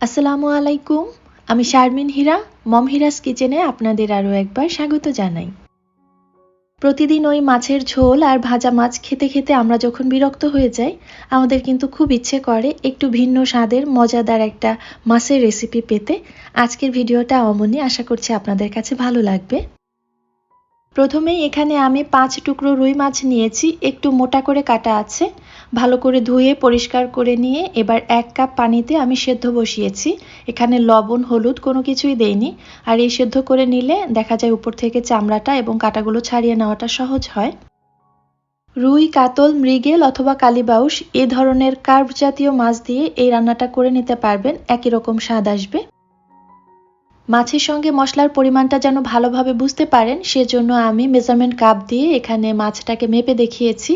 আসসালামু আলাইকুম। আমি শারমিন হীরা, মম হিরাস কিচেনে আপনাদের আরও একবার স্বাগত জানাই। প্রতিদিন ওই মাছের ঝোল আর ভাজা মাছ খেতে খেতে আমরা যখন বিরক্ত হয়ে যাই, আমাদের কিন্তু খুব ইচ্ছে করে একটু ভিন্ন স্বাদের মজাদার একটা মাছের রেসিপি পেতে। আজকের ভিডিওটা অমনি, আশা করছি আপনাদের কাছে ভালো লাগবে। প্রথমেই এখানে আমি 5 টুকরো রুই মাছ নিয়েছি, একটু মোটা করে কাটা আছে। ভালো করে ধুয়ে পরিষ্কার করে নিয়ে এবার 1 কাপ পানিতে আমি সেদ্ধ বসিয়েছি। এখানে লবণ হলুদ কোনো কিছুই দেইনি। আর এই সেদ্ধ করে নিলে দেখা যায় উপর থেকে চামড়াটা এবং কাঁটাগুলো ছাড়িয়ে নেওয়াটা সহজ হয়। রুই, কাতল, মৃগেল অথবা কালীবাউস এ ধরনের কার্ভ জাতীয় মাছ দিয়ে এই রান্নাটা করে নিতে পারবেন, একই রকম স্বাদ আসবে। মাছের সঙ্গে মশলার পরিমাণটা যেন ভালোভাবে বুঝতে পারেন, সেজন্য আমি মেজারমেন্ট কাপ দিয়ে এখানে মাছটাকে মেপে দেখিয়েছি।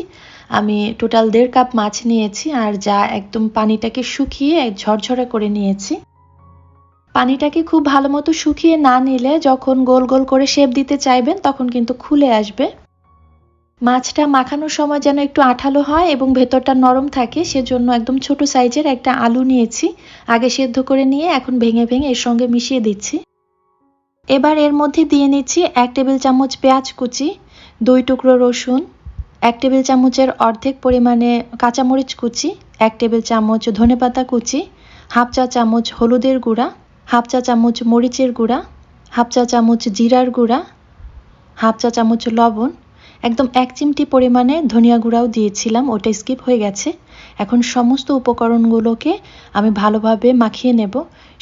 আমি টোটাল 1.5 কাপ মাছ নিয়েছি, আর যা একদম পানিটাকে শুকিয়ে ঝরঝরে করে নিয়েছি। পানিটাকে খুব ভালো মতো শুকিয়ে না নিলে যখন গোল গোল করে শেপ দিতে চাইবেন তখন কিন্তু খুলে আসবে। মাছটা মাখানোর সময় যেন একটু আঠালো হয় এবং ভেতরটা নরম থাকে, সেজন্য একদম ছোট সাইজের একটা আলু নিয়েছি। আগে সেদ্ধ করে নিয়ে এখন ভেঙে ভেঙে এর সঙ্গে মিশিয়ে দিচ্ছি। এবার এর মধ্যে দিয়ে নিচ্ছি 1 টেবিল চামচ পেঁয়াজ কুচি, 2 টুকরো রসুন, 1 টেবিল চামচের অর্ধেক পরিমাণে কাঁচামরিচ কুচি, 1 টেবিল চামচ ধনেপাতা কুচি, হাফ চা চামচ হলুদের গুঁড়া, হাফ চা চামচ মরিচের গুঁড়া, হাফ চা চামচ জিরার গুঁড়া, হাফ চা চামচ লবণ, একদম 1 চিমটি পরিমাণে ধনিয়া গুঁড়াও দিয়েছিলাম, ওটা স্কিপ হয়ে গেছে। এখন সমস্ত উপকরণগুলোকে আমি ভালোভাবে মাখিয়ে নেব,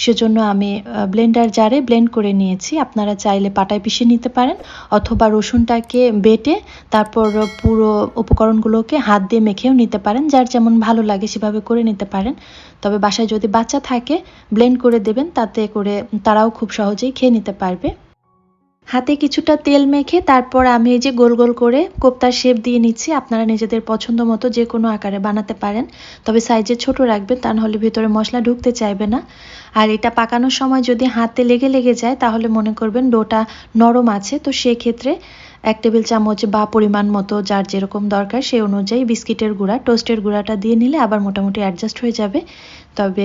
সেজন্য আমি ব্লেন্ডার জারে ব্লেন্ড করে নিয়েছি। আপনারা চাইলে পাটায় পিষে নিতে পারেন অথবা রসুনটাকে বেটে তারপর পুরো উপকরণগুলোকে হাত দিয়ে মেখেও নিতে পারেন, যার যেমন ভালো লাগে সেভাবে করে নিতে পারেন। তবে বাসায় যদি বাচ্চা থাকে ব্লেন্ড করে দেবেন, তাতে করে তারাও খুব সহজেই খেয়ে নিতে পারবে। হাতে কিছুটা তেল মেখে তারপর আমি এই যে গোল গোল করে কোপ্তার শেপ দিয়ে নিচ্ছি। আপনারা নিজেদের পছন্দ মতো যে কোনো আকারে বানাতে পারেন, তবে সাইজে ছোট রাখবেন, তা নাহলে ভেতরে মশলা ঢুকতে চাইবে না। আর এটা পাকানোর সময় যদি হাতে লেগে যায় তাহলে মনে করবেন ডোটা নরম আছে, তো সেক্ষেত্রে 1 টেবিল চামচ বা পরিমাণ মতো যার যেরকম দরকার সেই অনুযায়ী বিস্কিটের গুঁড়া, টোস্টের গুঁড়াটা দিয়ে নিলে আবার মোটামুটি অ্যাডজাস্ট হয়ে যাবে। তবে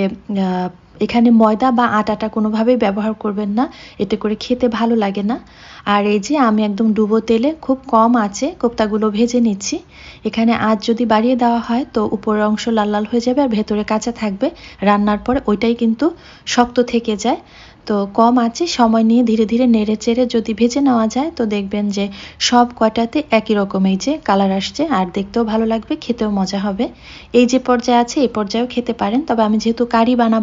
এখানে ময়দা বা আটাটা কোনোভাবেই ব্যবহার করবেন না, এতে করে খেতে ভালো লাগে না। আর এই যে আমি একদম ডুবো তেলে খুব কম আঁচে কোপ্তাগুলো ভেজে নিচ্ছি। এখানে আঁচ যদি বাড়িয়ে দেওয়া হয় তো উপরের অংশ লাল লাল হয়ে যাবে আর ভেতরে কাঁচা থাকবে। রান্নার পরে ওইটাই কিন্তু শক্ত থেকে যায়। তো কম আঁচে সময় নিয়ে ধীরে ধীরে নেড়ে চেড়ে যদি ভেজে নেওয়া যায় তো দেখবেন যে সব কয়টাতে একই রকম এই যে কালার আসছে, আর দেখতেও ভালো লাগবে, খেতেও মজা হবে। এই যে পর্যায়ে আছে এই পর্যায়েও খেতে পারেন, তবে আমি যেহেতু কারি বানাবো